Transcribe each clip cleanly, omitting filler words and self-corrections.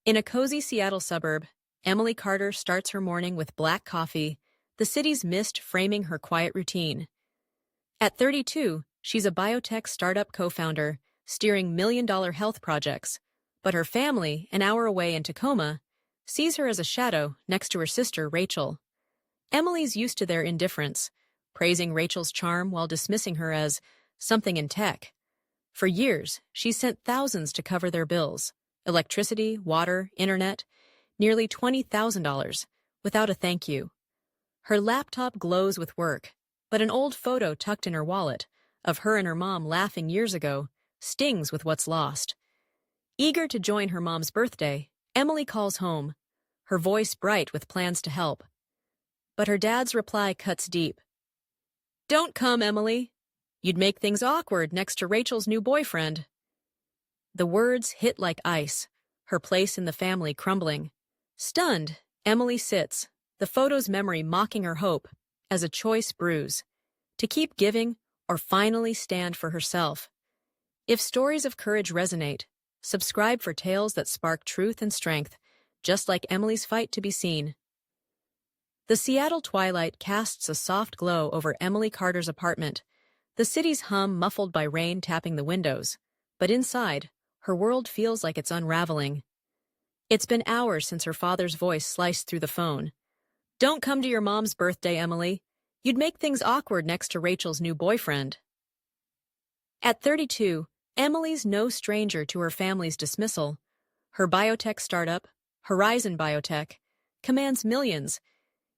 In a cozy Seattle suburb, Emily Carter starts her morning with black coffee, the city's mist framing her quiet routine. At 32, she's a biotech startup co-founder, steering million-dollar health projects, but her family, an hour away in Tacoma, sees her as a shadow next to her sister, Rachel. Emily's used to their indifference, praising Rachel's charm while dismissing her as something in tech. For years, she's sent thousands to cover their bills: electricity, water, internet, nearly $20,000, without a thank you. Her laptop glows with work, but an old photo tucked in her wallet, of her and her mom laughing years ago, stings with what's lost. Eager to join her mom's birthday, Emily calls home, her voice bright with plans to help. But her dad's reply cuts deep. "Don't come, Emily. You'd make things awkward next to Rachel's new boyfriend." The words hit like ice, her place in the family crumbling. Stunned, Emily sits, the photo's memory mocking her hope, as a choice brews: to keep giving or finally stand for herself. If stories of courage resonate, subscribe for tales that spark truth and strength, just like Emily's fight to be seen. The Seattle twilight casts a soft glow over Emily Carter's apartment, the city's hum muffled by rain tapping the windows. But inside, her world feels like it's unraveling. It's been hours since her father's voice sliced through the phone. "Don't come to your mom's birthday, Emily. You'd make things awkward next to Rachel's new boyfriend." At 32, Emily's no stranger to her family's dismissal. Her biotech startup, Horizon Biotech, commands millions.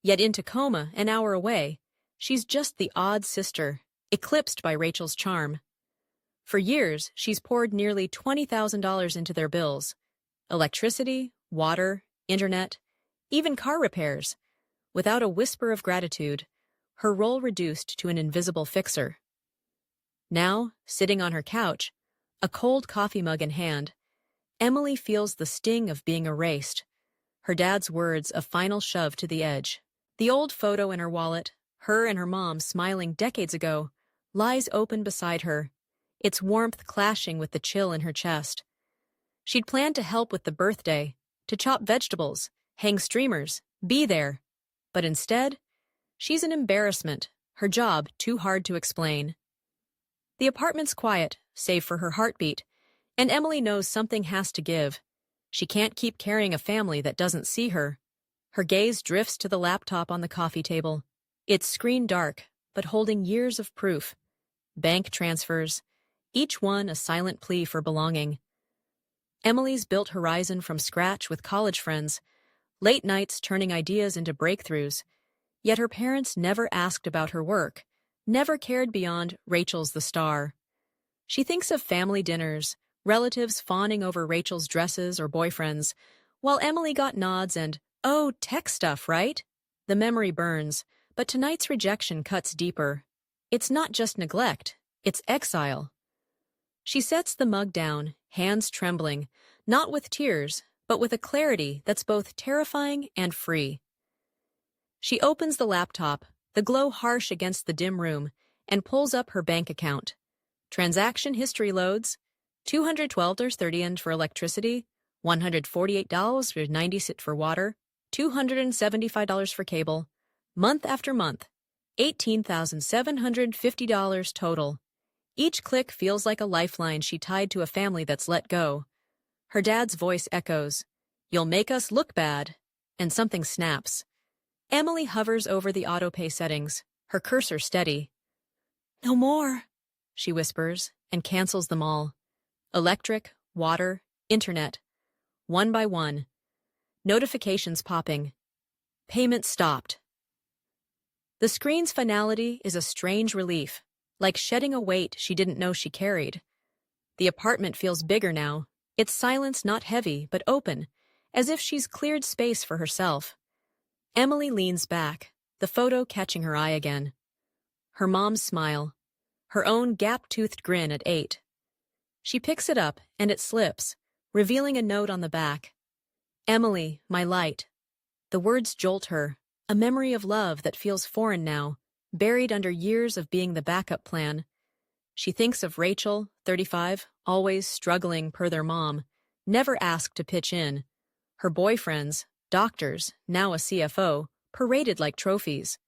Yet in Tacoma, an hour away, she's just the odd sister, eclipsed by Rachel's charm. For years, she's poured nearly $20,000 into their bills: electricity, water, internet, even car repairs. Without a whisper of gratitude, her role reduced to an invisible fixer. Now, sitting on her couch, a cold coffee mug in hand, Emily feels the sting of being erased. Her dad's words a final shove to the edge. The old photo in her wallet, her and her mom smiling decades ago, lies open beside her, its warmth clashing with the chill in her chest. She'd planned to help with the birthday, to chop vegetables, hang streamers, be there. But instead, she's an embarrassment, her job too hard to explain. The apartment's quiet, save for her heartbeat, and Emily knows something has to give. She can't keep carrying a family that doesn't see her. Her gaze drifts to the laptop on the coffee table, its screen dark, but holding years of proof. Bank transfers, each one a silent plea for belonging. Emily's built Horizon from scratch with college friends, late nights turning ideas into breakthroughs. Yet her parents never asked about her work, never cared beyond Rachel's the star. She thinks of family dinners, relatives fawning over Rachel's dresses or boyfriends, while Emily got nods and, "Oh, tech stuff, right?" The memory burns, but tonight's rejection cuts deeper. It's not just neglect, it's exile. She sets the mug down, hands trembling, not with tears, but with a clarity that's both terrifying and free. She opens the laptop, the glow harsh against the dim room, and pulls up her bank account. Transaction history loads: $212.30 for electricity, $148.90 for water, $275 for cable. Month after month, $18,750 total. Each click feels like a lifeline she tied to a family that's let go. Her dad's voice echoes, "You'll make us look bad," and something snaps. Emily hovers over the autopay settings, her cursor steady. "No more," she whispers, and cancels them all. Electric, water, internet. One by one. Notifications popping. Payment stopped. The screen's finality is a strange relief, like shedding a weight she didn't know she carried. The apartment feels bigger now, its silence not heavy but open, as if she's cleared space for herself. Emily leans back, the photo catching her eye again. Her mom's smile, her own gap-toothed grin at 8. She picks it up, and it slips, revealing a note on the back. "Emily, my light." The words jolt her, a memory of love that feels foreign now, buried under years of being the backup plan. She thinks of Rachel, 35, always struggling per their mom, never asked to pitch in. Her boyfriends, doctors, now a CFO, paraded like trophies.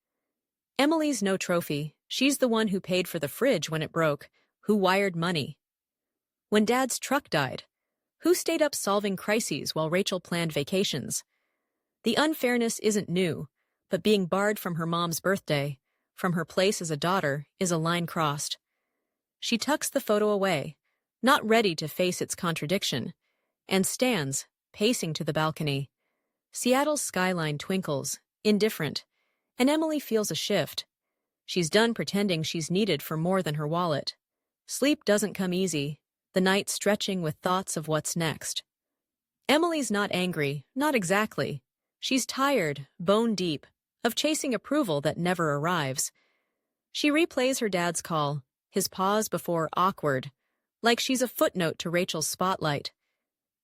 Emily's no trophy. She's the one who paid for the fridge when it broke, who wired money. When Dad's truck died, who stayed up solving crises while Rachel planned vacations? The unfairness isn't new, but being barred from her mom's birthday, from her place as a daughter, is a line crossed. She tucks the photo away, not ready to face its contradiction, and stands, pacing to the balcony. Seattle's skyline twinkles, indifferent, and Emily feels a shift. She's done pretending she's needed for more than her wallet. Sleep doesn't come easy, the night stretching with thoughts of what's next. Emily's not angry, not exactly. She's tired, bone deep, of chasing approval that never arrives. She replays her dad's call, his pause before awkward, like she's a footnote to Rachel's spotlight.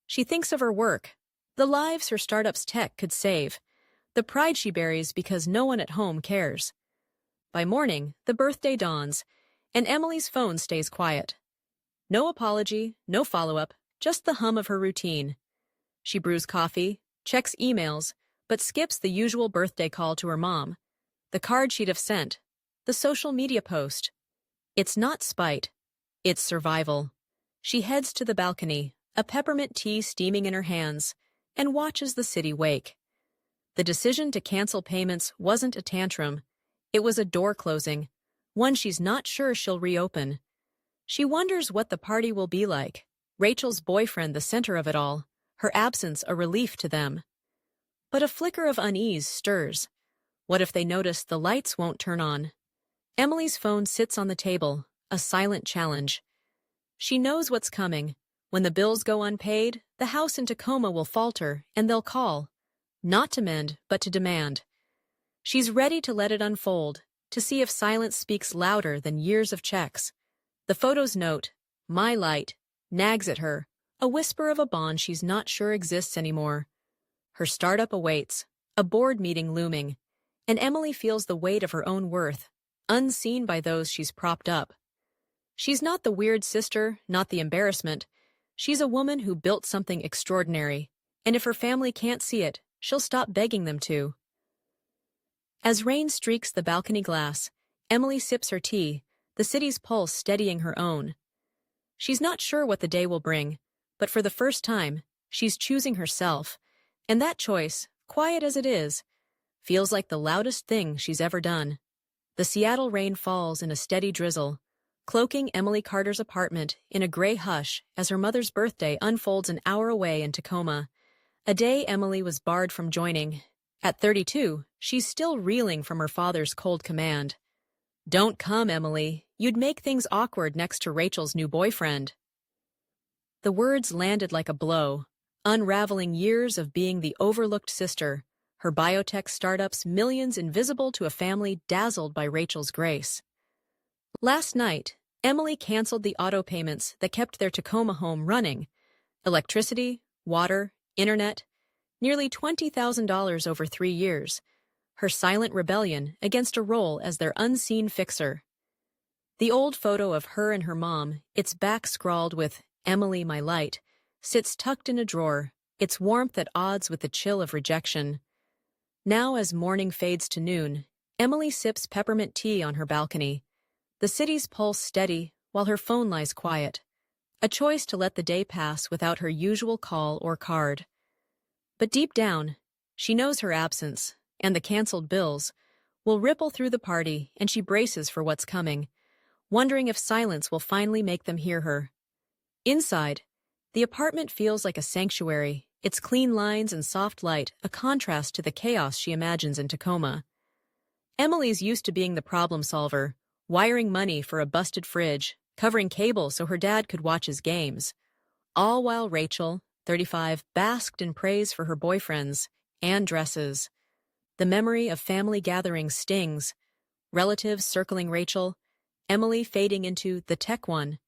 She thinks of her work, the lives her startup's tech could save, the pride she buries because no one at home cares. By morning, the birthday dawns, and Emily's phone stays quiet. No apology, no follow-up, just the hum of her routine. She brews coffee, checks emails, but skips the usual birthday call to her mom, the card she'd have sent, the social media post. It's not spite, it's survival. She heads to the balcony, a peppermint tea steaming in her hands, and watches the city wake. The decision to cancel payments wasn't a tantrum. It was a door closing, one she's not sure she'll reopen. She wonders what the party will be like, Rachel's boyfriend the center of it all, her absence a relief to them. But a flicker of unease stirs. What if they notice the lights won't turn on? Emily's phone sits on the table, a silent challenge. She knows what's coming. When the bills go unpaid, the house in Tacoma will falter, and they'll call. Not to mend, but to demand. She's ready to let it unfold, to see if silence speaks louder than years of checks. The photo's note, "My light," nags at her, a whisper of a bond she's not sure exists anymore. Her startup awaits, a board meeting looming, and Emily feels the weight of her own worth, unseen by those she's propped up. She's not the weird sister, not the embarrassment. She's a woman who built something extraordinary, and if her family can't see it, she'll stop begging them to. As rain streaks the balcony glass, Emily sips her tea, the city's pulse steadying her own. She's not sure what the day will bring, but for the first time, she's choosing herself, and that choice, quiet as it is, feels like the loudest thing she's ever done. The Seattle rain falls in a steady drizzle, cloaking Emily Carter's apartment in a gray hush as her mother's birthday unfolds an hour away in Tacoma, a day Emily was barred from joining. At 32, she's still reeling from her father's cold command. "Don't come, Emily. You'd make things awkward next to Rachel's new boyfriend." The words landed like a blow, unraveling years of being the overlooked sister, her biotech startup's millions invisible to a family dazzled by Rachel's grace. Last night, Emily canceled the auto payments that kept their Tacoma home running. Electricity, water, internet, nearly $20,000 over 3 years. Her silent rebellion against a role as their unseen fixer. The old photo of her and her mom, its back scrawled with "Emily, my light," sits tucked in a drawer, its warmth at odds with the chill of rejection. Now, as morning fades to noon, Emily sips peppermint tea on her balcony, the city's pulse steady while her phone lies quiet, a choice to let the day pass without her usual call or card. But deep down, she knows her absence, and the canceled bills, will ripple through the party, and she braces for what's coming, wondering if silence will finally make them hear her. Inside, the apartment feels like a sanctuary, its clean lines and soft light a contrast to the chaos she imagines in Tacoma. Emily's used to being the problem solver, wiring money for a busted fridge, covering cable so her dad could watch his games, all while Rachel, 35, basked in praise for her boyfriends and dresses. The memory of family gatherings stings, relatives circling Rachel, Emily fading into the tech one.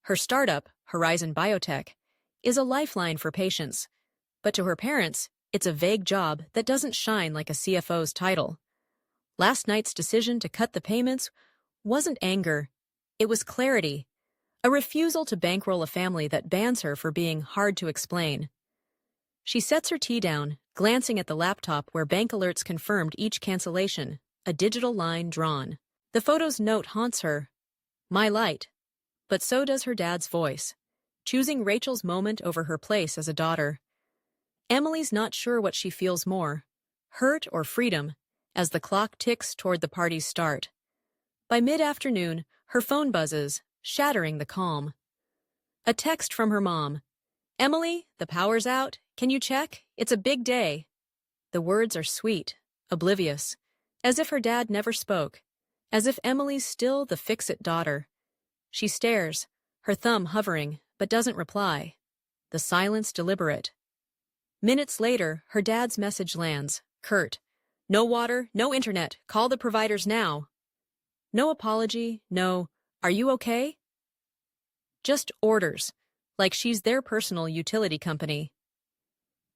Her startup, Horizon Biotech, is a lifeline for patients, but to her parents, it's a vague job that doesn't shine like a CFO's title. Last night's decision to cut the payments wasn't anger, it was clarity, a refusal to bankroll a family that bans her for being hard to explain. She sets her tea down, glancing at the laptop where bank alerts confirmed each cancellation, a digital line drawn. The photo's note haunts her. My light. But so does her dad's voice, choosing Rachel's moment over her place as a daughter. Emily's not sure what she feels more, hurt or freedom, as the clock ticks toward the party's start. By mid-afternoon, her phone buzzes, shattering the calm. A text from her mom. Emily, the power's out. Can you check? It's a big day. The words are sweet, oblivious, as if her dad never spoke, as if Emily's still the fix-it daughter. She stares, her thumb hovering, but doesn't reply. The silence deliberate. Minutes later, her dad's message lands, curt. No water, no internet, call the providers now. No apology, no, are you okay? Just orders, like she's their personal utility company.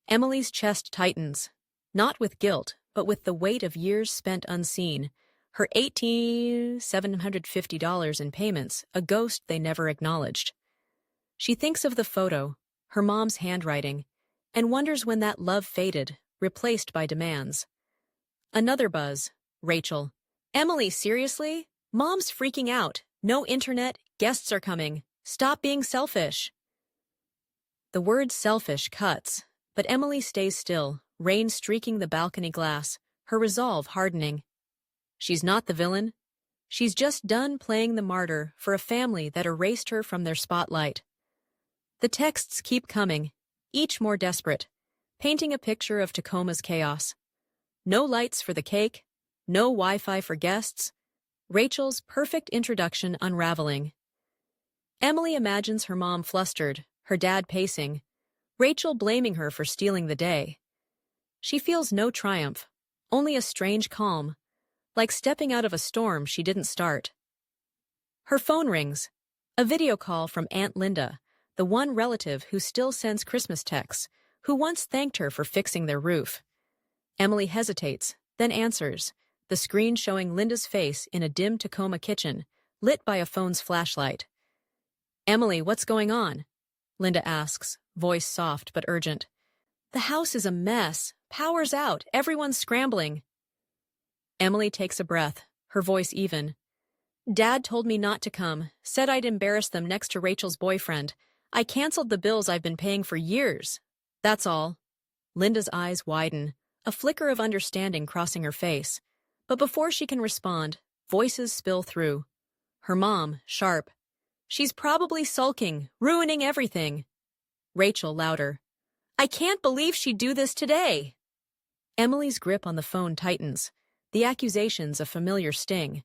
Emily's chest tightens, not with guilt, but with the weight of years spent unseen, her $1,750 in payments, a ghost they never acknowledged. She thinks of the photo, her mom's handwriting, and wonders when that love faded, replaced by demands. Another buzz. Rachel. Emily, seriously? Mom's freaking out. No internet, guests are coming. Stop being selfish. The word selfish cuts, but Emily stays still, rain streaking the balcony glass, her resolve hardening. She's not the villain. She's just done playing the martyr for a family that erased her from their spotlight. The texts keep coming, each more desperate, painting a picture of Tacoma's chaos. No lights for the cake, no Wi-Fi for guests, Rachel's perfect introduction unraveling. Emily imagines her mom flustered, her dad pacing, Rachel blaming her for stealing the day. She feels no triumph, only a strange calm, like stepping out of a storm she didn't start. Her phone rings, a video call from Aunt Linda, the one relative who still sends Christmas texts, who once thanked her for fixing their roof. Emily hesitates, then answers, the screen showing Linda's face in a dim Tacoma kitchen, lit by a phone's flashlight. Emily, what's going on? Linda asks, voice soft but urgent. The house is a mess. Power's out. Everyone's scrambling. Emily takes a breath, her voice even. Dad told me not to come, said I'd embarrass them next to Rachel's boyfriend. I canceled the bills I've been paying for years. That's all. Linda's eyes widen, a flicker of understanding crossing her face. But before she can respond, voices spill through. Her mom, sharp. She's probably sulking, ruining everything. Rachel, louder. I can't believe she'd do this today. Emily's grip on the phone tightens, the accusations a familiar sting.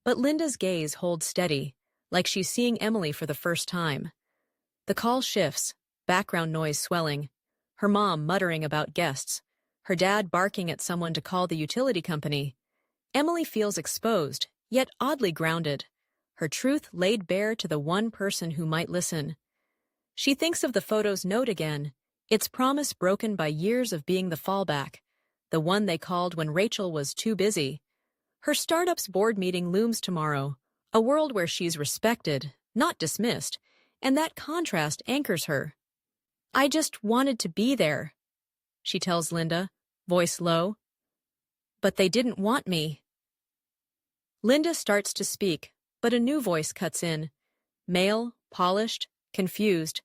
But Linda's gaze holds steady, like she's seeing Emily for the first time. The call shifts, background noise swelling, her mom muttering about guests, her dad barking at someone to call the utility company. Emily feels exposed, yet oddly grounded, her truth laid bare to the one person who might listen. She thinks of the photo's note again, its promise broken by years of being the fallback, the one they called when Rachel was too busy. Her startup's board meeting looms tomorrow, a world where she's respected, not dismissed, and that contrast anchors her. I just wanted to be there, she tells Linda, voice low. But they didn't want me. Linda starts to speak, but a new voice cuts in, male, polished, confused,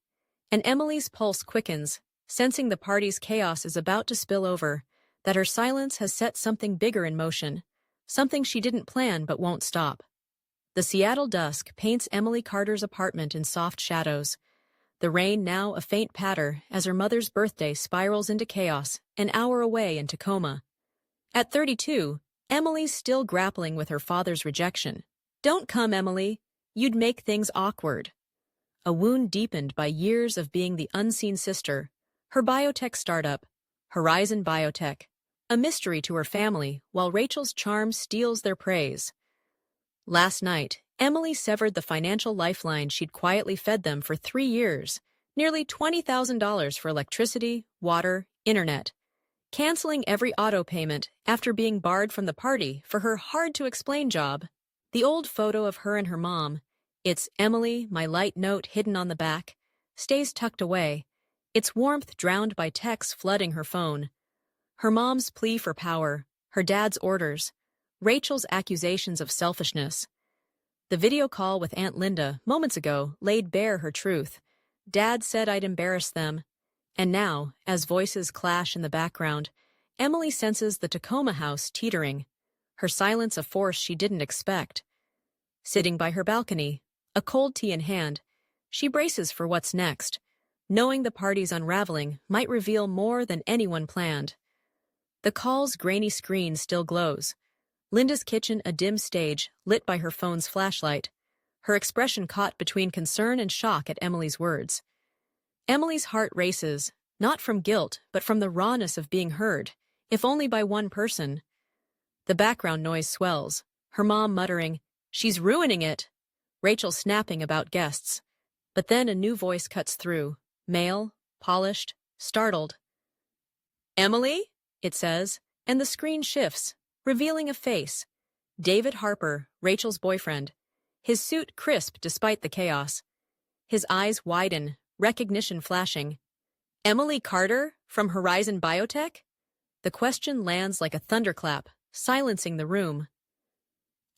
and Emily's pulse quickens, sensing the party's chaos is about to spill over, that her silence has set something bigger in motion, something she didn't plan but won't stop. The Seattle dusk paints Emily Carter's apartment in soft shadows, the rain now a faint patter as her mother's birthday spirals into chaos, an hour away in Tacoma. At 32, Emily's still grappling with her father's rejection. Don't come, Emily. You'd make things awkward. A wound deepened by years of being the unseen sister, her biotech startup, Horizon Biotech, a mystery to her family while Rachel's charm steals their praise. Last night, Emily severed the financial lifeline she'd quietly fed them for 3 years, nearly $20,000 for electricity, water, internet, canceling every auto payment after being barred from the party for her hard-to-explain job. The old photo of her and her mom, its Emily, my light note hidden on the back, stays tucked away, its warmth drowned by texts flooding her phone. Her mom's plea for power, her dad's orders, Rachel's accusations of selfishness. The video call with Aunt Linda, moments ago, laid bare her truth. Dad said I'd embarrass them. And now, as voices clash in the background, Emily senses the Tacoma house teetering, her silence a force she didn't expect. Sitting by her balcony, a cold tea in hand, she braces for what's next, knowing the party's unraveling might reveal more than anyone planned. The call's grainy screen still glows. Linda's kitchen a dim stage, lit by her phone's flashlight, her expression caught between concern and shock at Emily's words. Emily's heart races, not from guilt, but from the rawness of being heard, if only by one person. The background noise swells, her mom muttering, "She's ruining it!" Rachel snapping about guests. But then a new voice cuts through, male, polished, startled. "Emily?" it says, and the screen shifts, revealing a face. David Harper, Rachel's boyfriend. His suit crisp despite the chaos. His eyes widen, recognition flashing. "Emily Carter, from Horizon Biotech?" The question lands like a thunderclap, silencing the room.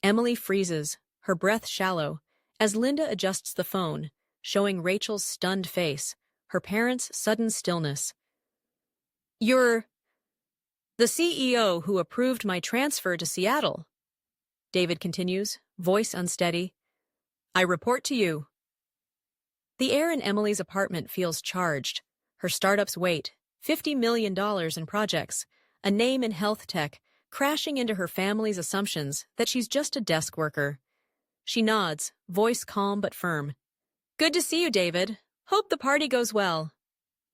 Emily freezes, her breath shallow, as Linda adjusts the phone, showing Rachel's stunned face, her parents' sudden stillness. "You're the CEO who approved my transfer to Seattle," David continues, voice unsteady. "I report to you." The air in Emily's apartment feels charged. Her startup's weight, $50 million in projects, a name in health tech, crashing into her family's assumptions that she's just a desk worker. She nods, voice calm but firm. "Good to see you, David. Hope the party goes well."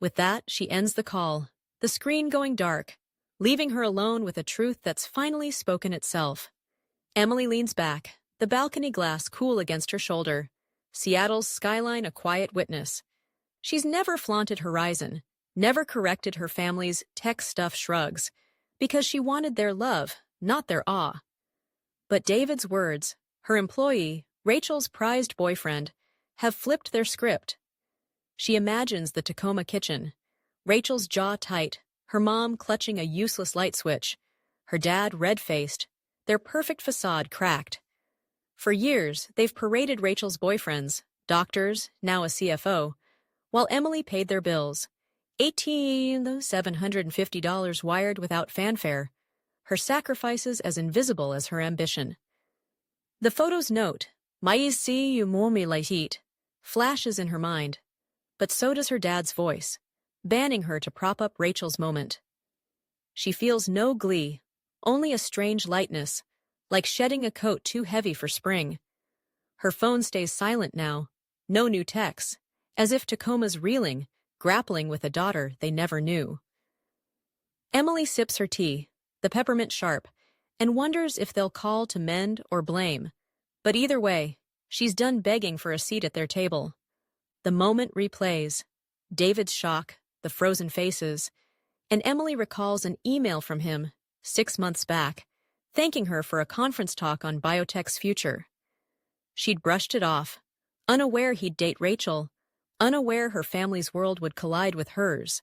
With that, she ends the call, the screen going dark, leaving her alone with a truth that's finally spoken itself. Emily leans back, the balcony glass cool against her shoulder, Seattle's skyline a quiet witness. She's never flaunted Horizon, never corrected her family's tech stuff shrugs, because she wanted their love, not their awe. But David's words, her employee, Rachel's prized boyfriend, have flipped their script. She imagines the Tacoma kitchen, Rachel's jaw tight, her mom clutching a useless light switch, her dad red-faced, their perfect facade cracked. For years, they've paraded Rachel's boyfriends, doctors, now a CFO, while Emily paid their bills. $1,750 wired without fanfare, her sacrifices as invisible as her ambition. The photo's note, "Mais you humiliated," flashes in her mind, but so does her dad's voice, banning her to prop up Rachel's moment. She feels no glee, only a strange lightness, like shedding a coat too heavy for spring. Her phone stays silent now, no new texts, as if Tacoma's reeling, grappling with a daughter they never knew. Emily sips her tea, the peppermint sharp, and wonders if they'll call to mend or blame. But either way, she's done begging for a seat at their table. The moment replays, David's shock, the frozen faces, and Emily recalls an email from him, 6 months back, thanking her for a conference talk on biotech's future. She'd brushed it off, unaware he'd date Rachel, unaware her family's world would collide with hers.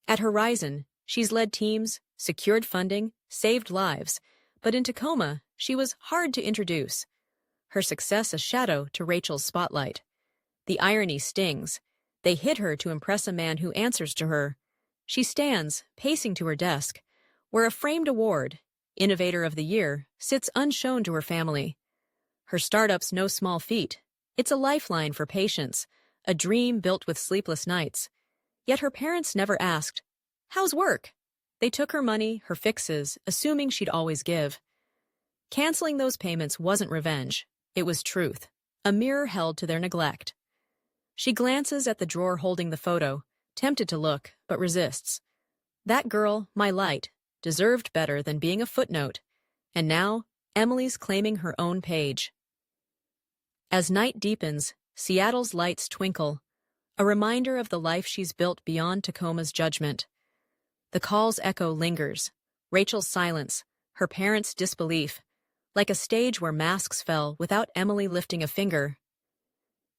At Horizon, she's led teams, secured funding, saved lives, but in Tacoma, she was hard to introduce. Her success a shadow to Rachel's spotlight. The irony stings. They hit her to impress a man who answers to her. She stands, pacing to her desk, where a framed award, Innovator of the Year, sits unshown to her family. Her startup's no small feat. It's a lifeline for patients, a dream built with sleepless nights. Yet her parents never asked, "How's work?" They took her money, her fixes, assuming she'd always give. Canceling those payments wasn't revenge. It was truth, a mirror held to their neglect. She glances at the drawer holding the photo, tempted to look, but resists. That girl, my light, deserved better than being a footnote. And now, Emily's claiming her own page. As night deepens, Seattle's lights twinkle, a reminder of the life she's built beyond Tacoma's judgment. The call's echo lingers, Rachel's silence, her parents' disbelief, like a stage where masks fell without Emily lifting a finger.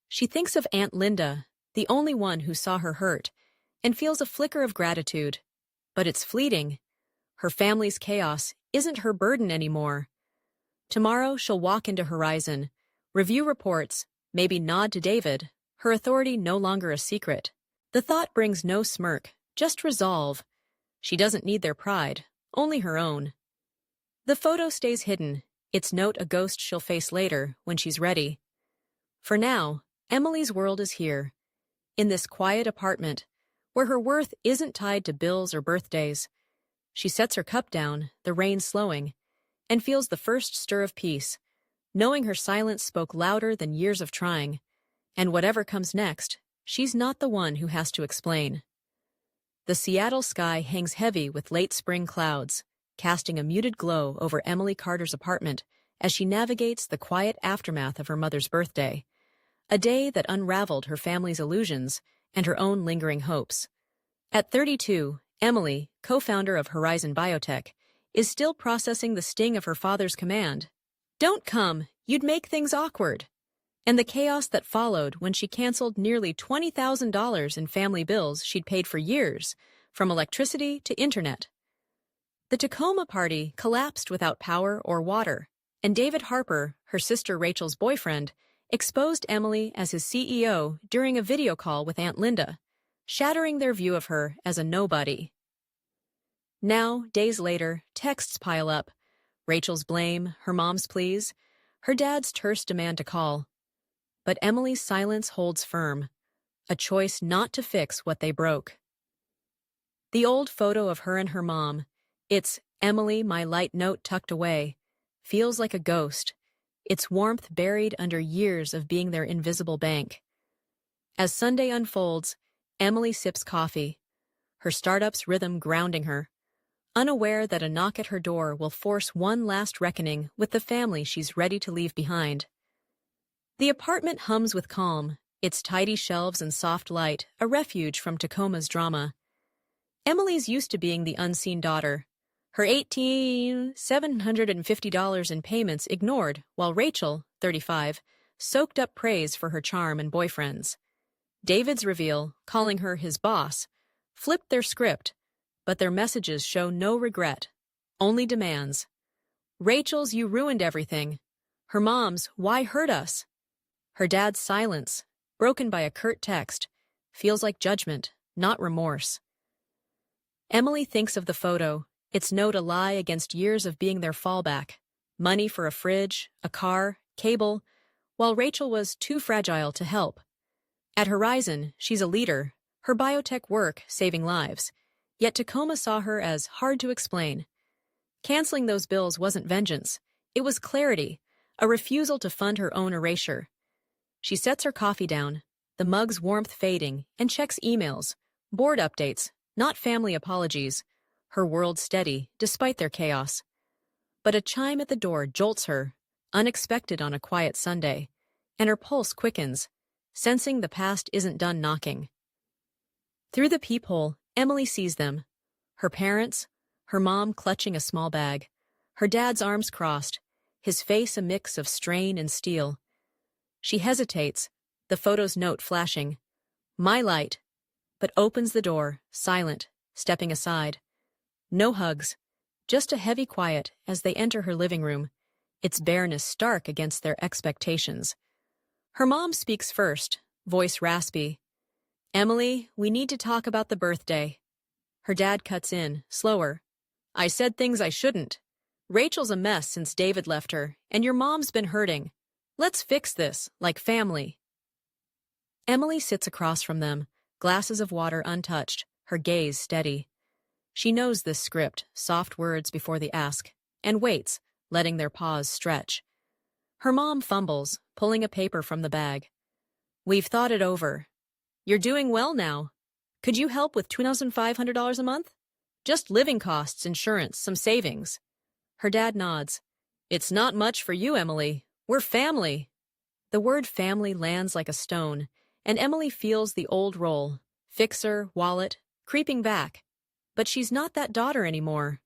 She thinks of Aunt Linda, the only one who saw her hurt, and feels a flicker of gratitude. But it's fleeting. Her family's chaos isn't her burden anymore. Tomorrow she'll walk into Horizon, review reports, maybe nod to David, her authority no longer a secret. The thought brings no smirk, just resolve. She doesn't need their pride, only her own. The photo stays hidden, its note a ghost she'll face later when she's ready. For now, Emily's world is here, in this quiet apartment, where her worth isn't tied to bills or birthdays. She sets her cup down, the rain slowing, and feels the first stir of peace, knowing her silence spoke louder than years of trying. And whatever comes next, she's not the one who has to explain. The Seattle sky hangs heavy with late spring clouds, casting a muted glow over Emily Carter's apartment as she navigates the quiet aftermath of her mother's birthday, a day that unraveled her family's illusions and her own lingering hopes. At 32, Emily, co-founder of Horizon Biotech, is still processing the sting of her father's command. "Don't come, you'd make things awkward," and the chaos that followed when she canceled nearly $20,000 in family bills she'd paid for years, from electricity to internet. The Tacoma party collapsed without power or water, and David Harper, her sister Rachel's boyfriend, exposed Emily as his CEO during a video call with Aunt Linda, shattering their view of her as a nobody. Now, days later, texts pile up. Rachel's blame, her mom's pleas, her dad's terse demand to call. But Emily's silence holds firm, a choice not to fix what they broke. The old photo of her and her mom, its "Emily, my light" note tucked away, feels like a ghost, its warmth buried under years of being their invisible bank. As Sunday unfolds, Emily sips coffee, her startup's rhythm grounding her, unaware that a knock at her door will force one last reckoning with the family she's ready to leave behind. The apartment hums with calm, its tidy shelves and soft light a refuge from Tacoma's drama. Emily's used to being the unseen daughter, her $18,750 in payments ignored, while Rachel, 35, soaked up praise for her charm and boyfriends. David's reveal, calling her his boss, flipped their script, but their messages show no regret, only demands. Rachel's "you ruined everything." Her mom's "why hurt us?" Her dad's silence, broken by a curt text, feels like judgment, not remorse. Emily thinks of the photo, its note a lie against years of being their fallback, money for a fridge, a car, cable, while Rachel was too fragile to help. At Horizon, she's a leader, her biotech work saving lives, yet Tacoma saw her as hard to explain. Canceling those bills wasn't vengeance, it was clarity, a refusal to fund her own erasure. She sets her coffee down, the mug's warmth fading, and checks emails, board updates, not family apologies, her world steady despite their chaos. But a chime at the door jolts her, unexpected on a quiet Sunday, and her pulse quickens, sensing the past isn't done knocking. Through the peephole, Emily sees them. Her parents, her mom clutching a small bag, her dad's arms crossed, his face a mix of strain and steel. She hesitates, the photo's note flashing. "My light," but opens the door, silent, stepping aside. No hugs, just a heavy quiet as they enter her living room, its bareness stark against their expectations. Her mom speaks first, voice raspy. "Emily, we need to talk about the birthday." Her dad cuts in, slower. "I said things I shouldn't. Rachel's a mess since David left her, and your mom's been hurting. Let's fix this, like family." Emily sits across from them, glasses of water untouched, her gaze steady. She knows this script, soft words before the ask, and waits, letting their pause stretch. Her mom fumbles, pulling a paper from the bag. "We've thought it over. You're doing well now. Could you help with $2,500 a month? Just living costs, insurance, some savings." Her dad nods. "It's not much for you, Emily. We're family." The word family lands like a stone, and Emily feels the old role, fixer, wallet, creeping back. But she's not that daughter anymore.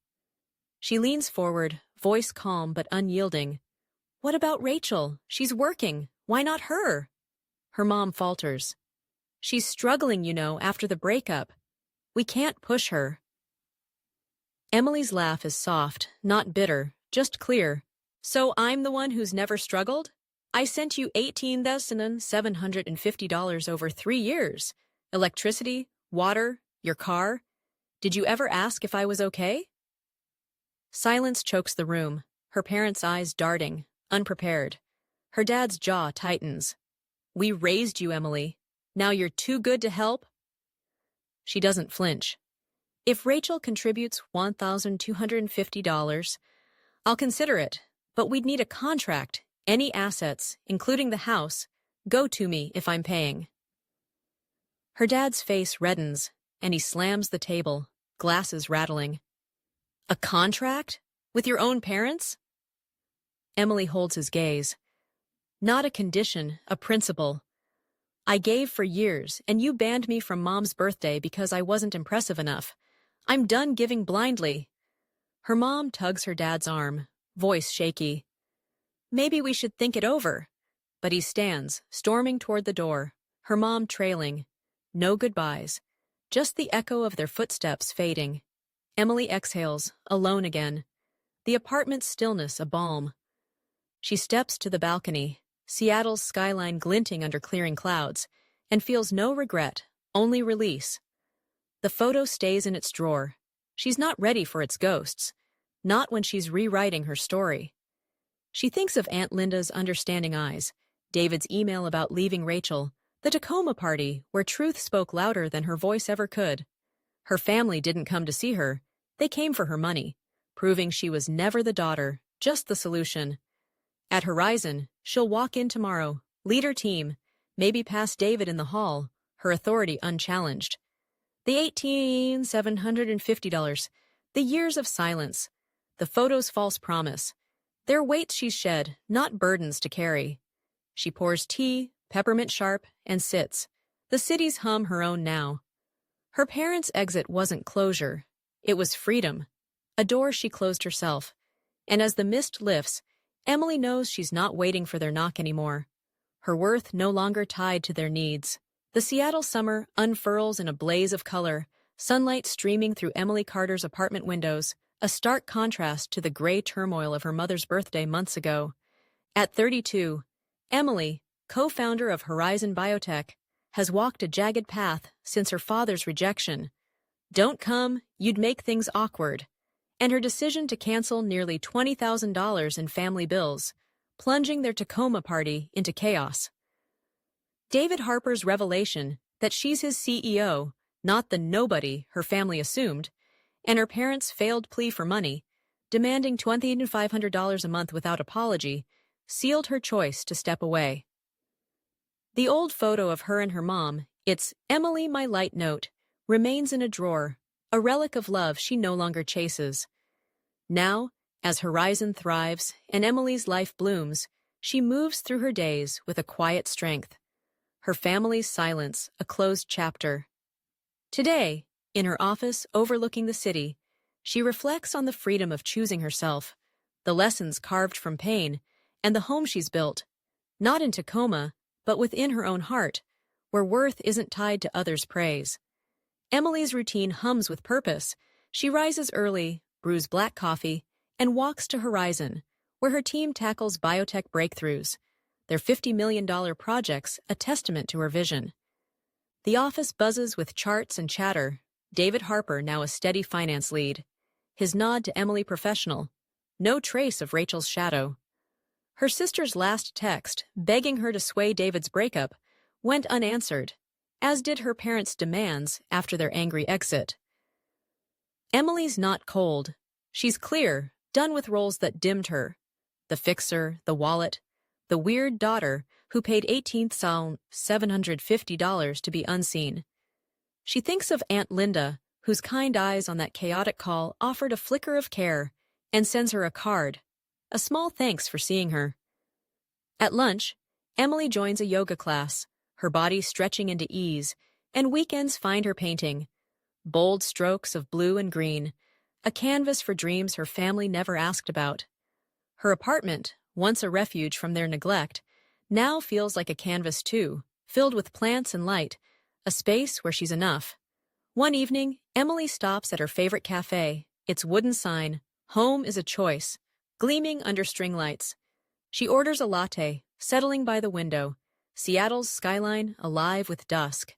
She leans forward, voice calm but unyielding. "What about Rachel? She's working. Why not her?" Her mom falters. "She's struggling, after the breakup. We can't push her. Emily's laugh is soft, not bitter, just clear. So I'm the one who's never struggled? I sent you $18,750 over 3 years. Electricity, water, your car. Did you ever ask if I was okay? Silence chokes the room, her parents' eyes darting, unprepared. Her dad's jaw tightens. We raised you, Emily. Now you're too good to help? She doesn't flinch. If Rachel contributes $1,250, I'll consider it, but we'd need a contract. Any assets, including the house, go to me if I'm paying. Her dad's face reddens, and he slams the table, glasses rattling. A contract? With your own parents? Emily holds his gaze. Not a condition, a principle. I gave for years, and you banned me from Mom's birthday because I wasn't impressive enough. I'm done giving blindly. Her mom tugs her dad's arm, voice shaky. Maybe we should think it over. But he stands, storming toward the door, her mom trailing. No goodbyes, just the echo of their footsteps fading. Emily exhales, alone again. The apartment's stillness a balm. She steps to the balcony, Seattle's skyline glinting under clearing clouds, and feels no regret, only release. The photo stays in its drawer. She's not ready for its ghosts, not when she's rewriting her story. She thinks of Aunt Linda's understanding eyes, David's email about leaving Rachel, the Tacoma party where truth spoke louder than her voice ever could. Her family didn't come to see her. They came for her money, proving she was never the daughter, just the solution. At Horizon, she'll walk in tomorrow, lead her team, maybe pass David in the hall, her authority unchallenged. The $18,750, the years of silence, the photo's false promise. They're weights she's shed, not burdens to carry. She pours tea, peppermint sharp, and sits. The city's hum her own now. Her parents' exit wasn't closure. It was freedom. A door she closed herself. And as the mist lifts, Emily knows she's not waiting for their knock anymore. Her worth no longer tied to their needs. The Seattle summer unfurls in a blaze of color, sunlight streaming through Emily Carter's apartment windows, a stark contrast to the gray turmoil of her mother's birthday months ago. At 32, Emily, co-founder of Horizon Biotech, has walked a jagged path since her father's rejection. Don't come, you'd make things awkward. And her decision to cancel nearly $20,000 in family bills, plunging their Tacoma party into chaos. David Harper's revelation that she's his CEO, not the nobody her family assumed, and her parents' failed plea for money, demanding $2,500 a month without apology, sealed her choice to step away. The old photo of her and her mom, its Emily my light note, remains in a drawer, a relic of love she no longer chases. Now, as Horizon thrives and Emily's life blooms, she moves through her days with a quiet strength. Her family's silence, a closed chapter. Today, in her office overlooking the city, she reflects on the freedom of choosing herself, the lessons carved from pain, and the home she's built, not in Tacoma, but within her own heart, where worth isn't tied to others' praise. Emily's routine hums with purpose. She rises early, brews black coffee, and walks to Horizon, where her team tackles biotech breakthroughs, their $50 million projects a testament to her vision. The office buzzes with charts and chatter, David Harper now a steady finance lead. His nod to Emily professional. No trace of Rachel's shadow. Her sister's last text, begging her to sway David's breakup, went unanswered, as did her parents' demands after their angry exit. Emily's not cold. She's clear, done with roles that dimmed her. The fixer, the wallet, the weird daughter who paid $18,750 to be unseen. She thinks of Aunt Linda, whose kind eyes on that chaotic call offered a flicker of care, and sends her a card, a small thanks for seeing her. At lunch, Emily joins a yoga class, her body stretching into ease, and weekends find her painting. Bold strokes of blue and green, a canvas for dreams her family never asked about. Her apartment, once a refuge from their neglect, now feels like a canvas too, filled with plants and light, a space where she's enough. One evening, Emily stops at her favorite cafe, its wooden sign, "Home is a choice," gleaming under string lights. She orders a latte, settling by the window, Seattle's skyline alive with dusk.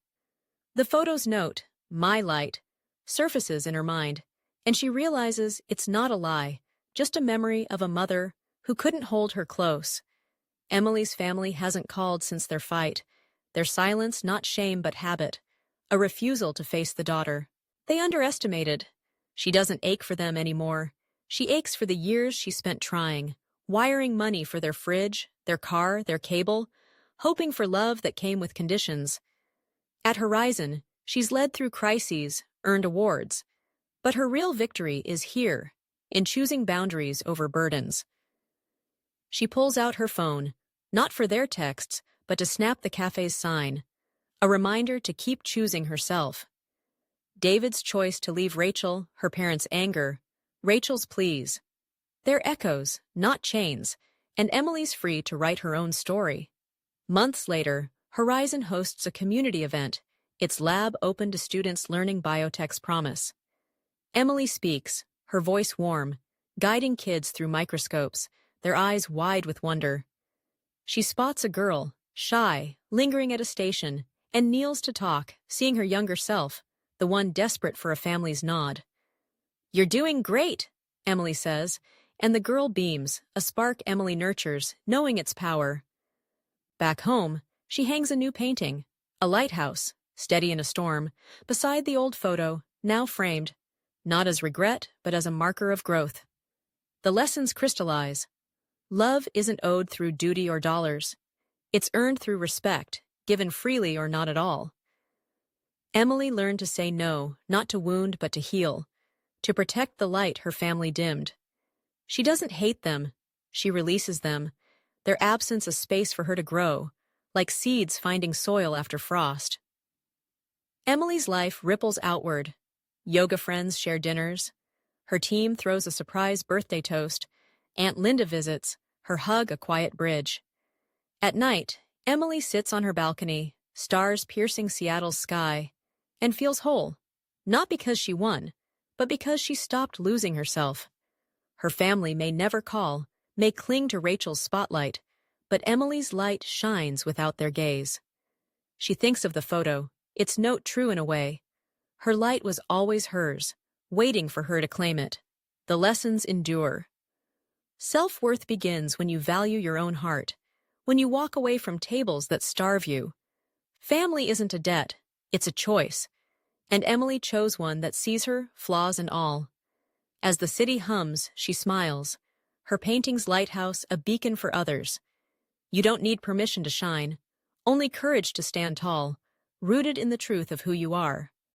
The photo's note, "My light," surfaces in her mind, and she realizes it's not a lie, just a memory of a mother who couldn't hold her close. Emily's family hasn't called since their fight, their silence not shame but habit, a refusal to face the daughter. They underestimated. She doesn't ache for them anymore. She aches for the years she spent trying, wiring money for their fridge, their car, their cable, hoping for love that came with conditions. At Horizon, she's led through crises, earned awards. But her real victory is here, in choosing boundaries over burdens. She pulls out her phone, not for their texts, but to snap the cafe's sign, a reminder to keep choosing herself. David's choice to leave Rachel, her parents' anger, Rachel's pleas. They're echoes, not chains, and Emily's free to write her own story. Months later, Horizon hosts a community event, its lab open to students learning biotech's promise. Emily speaks, her voice warm, guiding kids through microscopes, their eyes wide with wonder. She spots a girl, shy, lingering at a station, and kneels to talk, seeing her younger self, the one desperate for a family's nod. "You're doing great," Emily says, and the girl beams, a spark Emily nurtures, knowing its power. Back home, she hangs a new painting, a lighthouse, steady in a storm, beside the old photo, now framed, not as regret, but as a marker of growth. The lessons crystallize. Love isn't owed through duty or dollars. It's earned through respect, given freely or not at all. Emily learned to say no, not to wound but to heal, to protect the light her family dimmed. She doesn't hate them, she releases them, their absence a space for her to grow, like seeds finding soil after frost. Emily's life ripples outward. Yoga friends share dinners. Her team throws a surprise birthday toast. Aunt Linda visits, her hug a quiet bridge. At night, Emily sits on her balcony, stars piercing Seattle's sky, and feels whole, not because she won, but because she stopped losing herself. Her family may never call, may cling to Rachel's spotlight, but Emily's light shines without their gaze. She thinks of the photo, its note true in a way. Her light was always hers, waiting for her to claim it. The lessons endure. Self-worth begins when you value your own heart, when you walk away from tables that starve you. Family isn't a debt, it's a choice, and Emily chose one that sees her, flaws and all. As the city hums, she smiles, her painting's lighthouse a beacon for others. You don't need permission to shine, only courage to stand tall, rooted in the truth of who you are.